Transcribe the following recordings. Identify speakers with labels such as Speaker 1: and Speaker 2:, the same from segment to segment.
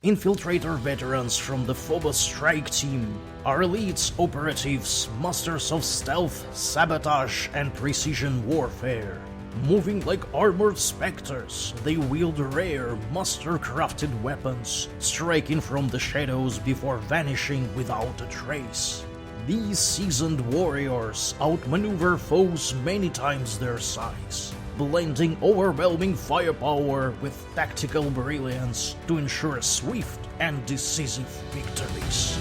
Speaker 1: Infiltrator veterans from the Phobos Strike Team are elites, operatives, masters of stealth, sabotage, and precision warfare. Moving like armored specters, they wield rare, master-crafted weapons, striking from the shadows before vanishing without a trace. These seasoned warriors outmaneuver foes many times their size, blending overwhelming firepower with tactical brilliance to ensure swift and decisive victories.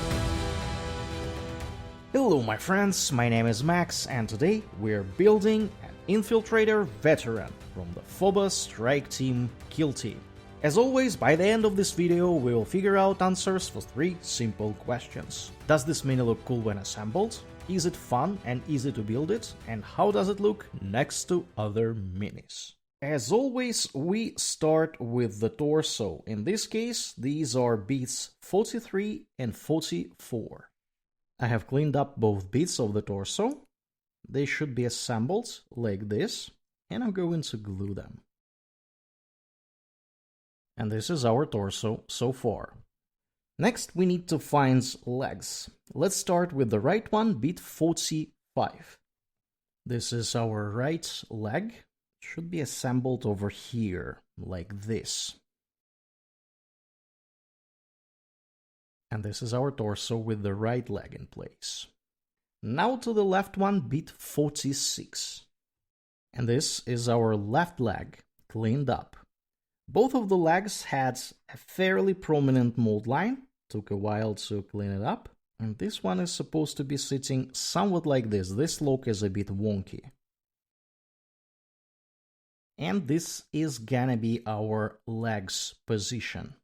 Speaker 1: Hello my friends, my name is Max and today we're building an Infiltrator Veteran from the Phobos Strike Team kill team. As always, by the end of this video we'll figure out answers for 3 simple questions. Does this mini look cool when assembled? Is it fun and easy to build it? And how does it look next to other minis? As always, we start with the torso. In this case, these are beats 43 and 44. I have cleaned up both bits of the torso. They should be assembled like this, and I'm going to glue them. And this is our torso so far. Next, we need to find legs. Let's start with the right one, beat 45. This is our right leg. It should be assembled over here, like this. And this is our torso with the right leg in place. Now to the left one, beat 46. And this is our left leg, cleaned up. Both of the legs had a fairly prominent mold line. Took a while to clean it up. And this one is supposed to be sitting somewhat like this. This look is a bit wonky. And this is gonna be our legs position.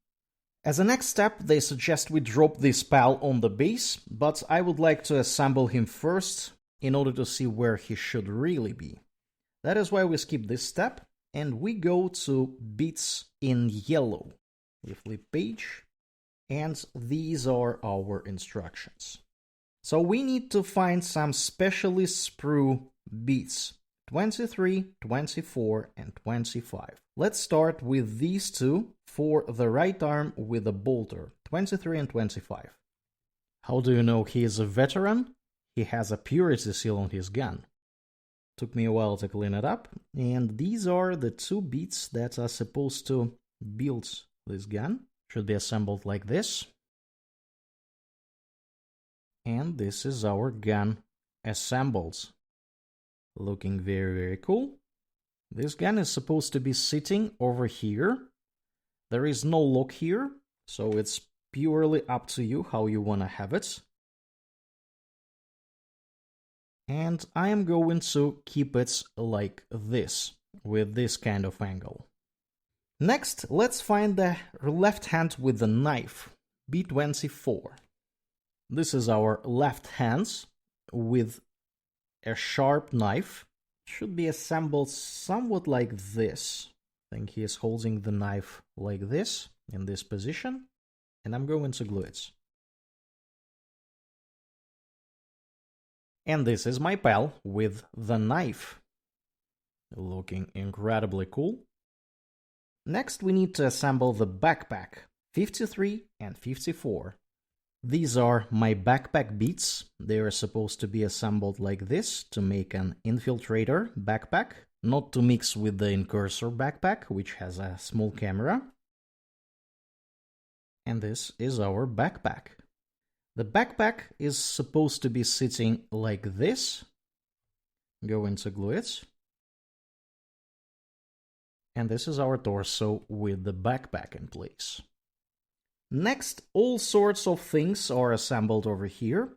Speaker 1: As a next step, they suggest we drop this pal on the base, but I would like to assemble him first in order to see where he should really be. That is why we skip this step, and we go to beats in yellow. We flip page, and these are our instructions. So we need to find some specially sprue beats. 23, 24, and 25. Let's start with these two for the right arm with a bolter, 23 and 25. How do you know he is a veteran? He has a purity seal on his gun. Took me a while to clean it up, and these are the 2 beats that are supposed to build this gun. Should be assembled like this. And this is our gun assembled. Looking very, very cool. This gun is supposed to be sitting over here. There is no lock here, so it's purely up to you how you want to have it. And I am going to keep it like this, with this kind of angle. Next, let's find the left hand with the knife, B24. This is our left hand with a sharp knife. Should be assembled somewhat like this. I think he is holding the knife like this, in this position, and I'm going to glue it. And this is my pal with the knife. Looking incredibly cool. Next, we need to assemble the backpack, 53 and 54. These are my backpack beats. They are supposed to be assembled like this to make an infiltrator backpack, not to mix with the incursor backpack, which has a small camera. And this is our backpack. The backpack is supposed to be sitting like this. Going to glue it. And this is our torso with the backpack in place. Next, all sorts of things are assembled over here.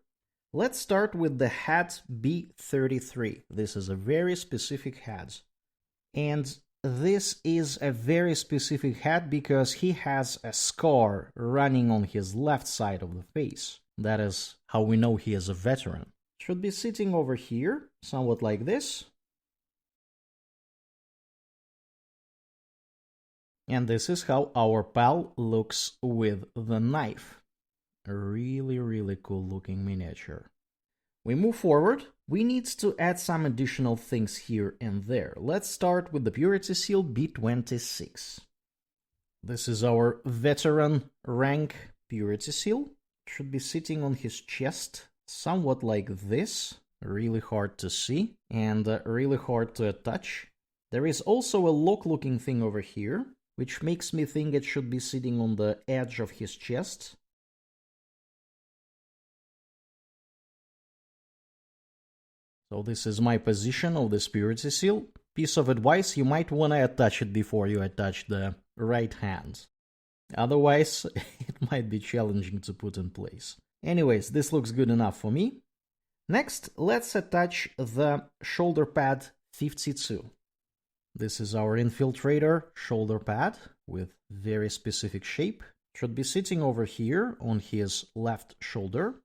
Speaker 1: Let's start with the hat B33. This is a very specific hat. And this is a very specific hat because he has a scar running on his left side of the face. That is how we know he is a veteran. Should be sitting over here, somewhat like this. And this is how our pal looks with the knife. A really, really cool looking miniature. We move forward. We need to add some additional things here and there. Let's start with the purity seal B26. This is our veteran rank purity seal. Should be sitting on his chest, somewhat like this. Really hard to see and really hard to attach. There is also a lock-looking thing over here, which makes me think it should be sitting on the edge of his chest. So this is my position of this purity seal. Piece of advice, you might want to attach it before you attach the right hand. Otherwise, it might be challenging to put in place. Anyways, this looks good enough for me. Next, let's attach the shoulder pad 52. This is our infiltrator shoulder pad with very specific shape. Should be sitting over here on his left shoulder.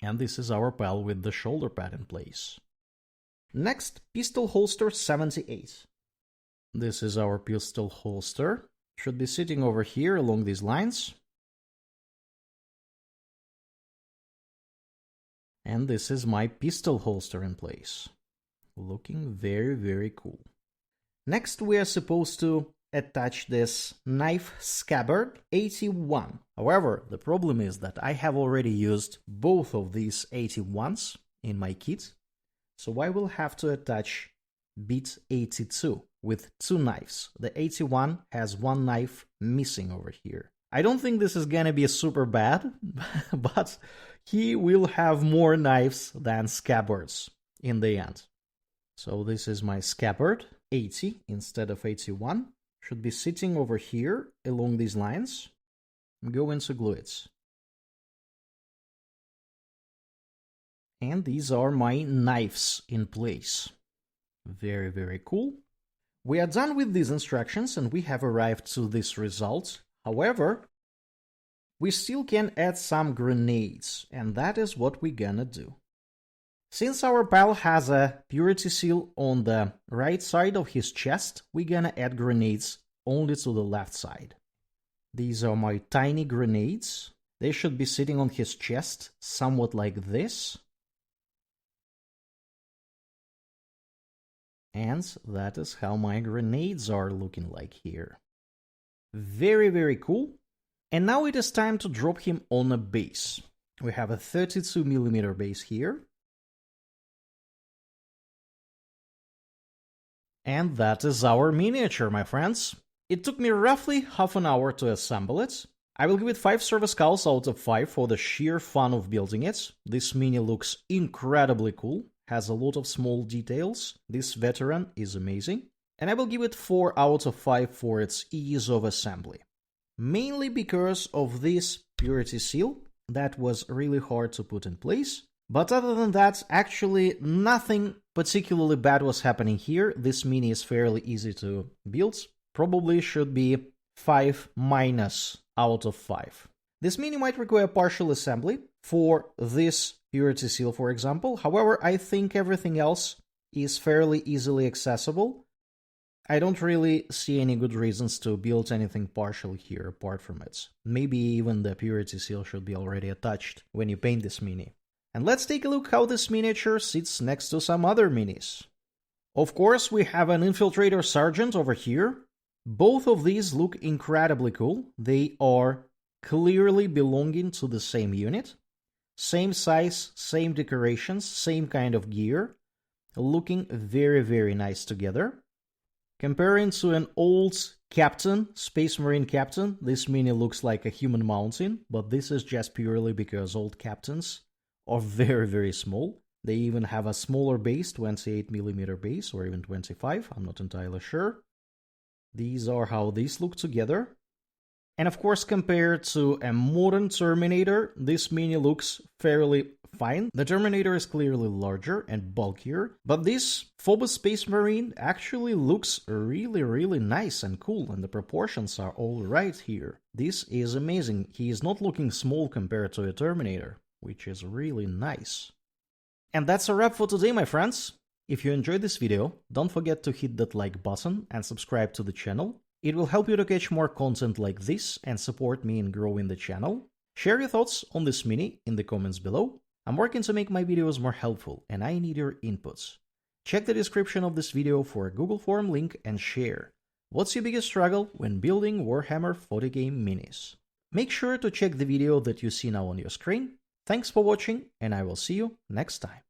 Speaker 1: And this is our pal with the shoulder pad in place. Next, pistol holster 78. This is our pistol holster. Should be sitting over here along these lines. And this is my pistol holster in place. Looking very, very cool. Next, we are supposed to attach this knife scabbard 81. However, the problem is that I have already used both of these 81s in my kit. So I will have to attach bit 82 with two knives. The 81 has one knife missing over here. I don't think this is gonna be super bad, but he will have more knives than scabbards in the end. So this is my scabbard 80 instead of 81. Should be sitting over here along these lines. I'm going to glue it. And these are my knives in place. Very, very cool. We are done with these instructions and we have arrived to this result. However, we still can add some grenades, and that is what we're gonna do. Since our pal has a purity seal on the right side of his chest, we're gonna add grenades only to the left side. These are my tiny grenades. They should be sitting on his chest, somewhat like this. And that is how my grenades are looking like here. Very, very cool. And now it is time to drop him on a base. We have a 32mm base here. And that is our miniature, my friends. It took me roughly half an hour to assemble it. I will give it 5 service skulls out of 5 for the sheer fun of building it. This mini looks incredibly cool, has a lot of small details. This veteran is amazing. And I will give it 4 out of 5 for its ease of assembly. Mainly because of this purity seal that was really hard to put in place. But other than that, actually nothing particularly bad was happening here. This mini is fairly easy to build. Probably should be 5- out of 5. This mini might require partial assembly for this purity seal, for example. However, I think everything else is fairly easily accessible. I don't really see any good reasons to build anything partial here apart from it. Maybe even the purity seal should be already attached when you paint this mini. And let's take a look how this miniature sits next to some other minis. Of course, we have an Infiltrator Sergeant over here. Both of these look incredibly cool. They are clearly belonging to the same unit. Same size, same decorations, same kind of gear. Looking very, very nice together. Comparing to an old captain, Space Marine captain, this mini looks like a human mountain, but this is just purely because old captains are very, very small. They even have a smaller base, 28mm base, or even 25, I'm not entirely sure. These are how these look together. And of course, compared to a modern Terminator, this mini looks fairly fine. The Terminator is clearly larger and bulkier, but this Phobos Space Marine actually looks really, really nice and cool, and the proportions are all right here. This is amazing. He is not looking small compared to a Terminator, which is really nice. And that's a wrap for today, my friends. If you enjoyed this video, don't forget to hit that like button and subscribe to the channel. It will help you to catch more content like this and support me in growing the channel. Share your thoughts on this mini in the comments below. I'm working to make my videos more helpful and I need your inputs. Check the description of this video for a Google form link and share. What's your biggest struggle when building Warhammer 40 game minis? Make sure to check the video that you see now on your screen. Thanks for watching, and I will see you next time.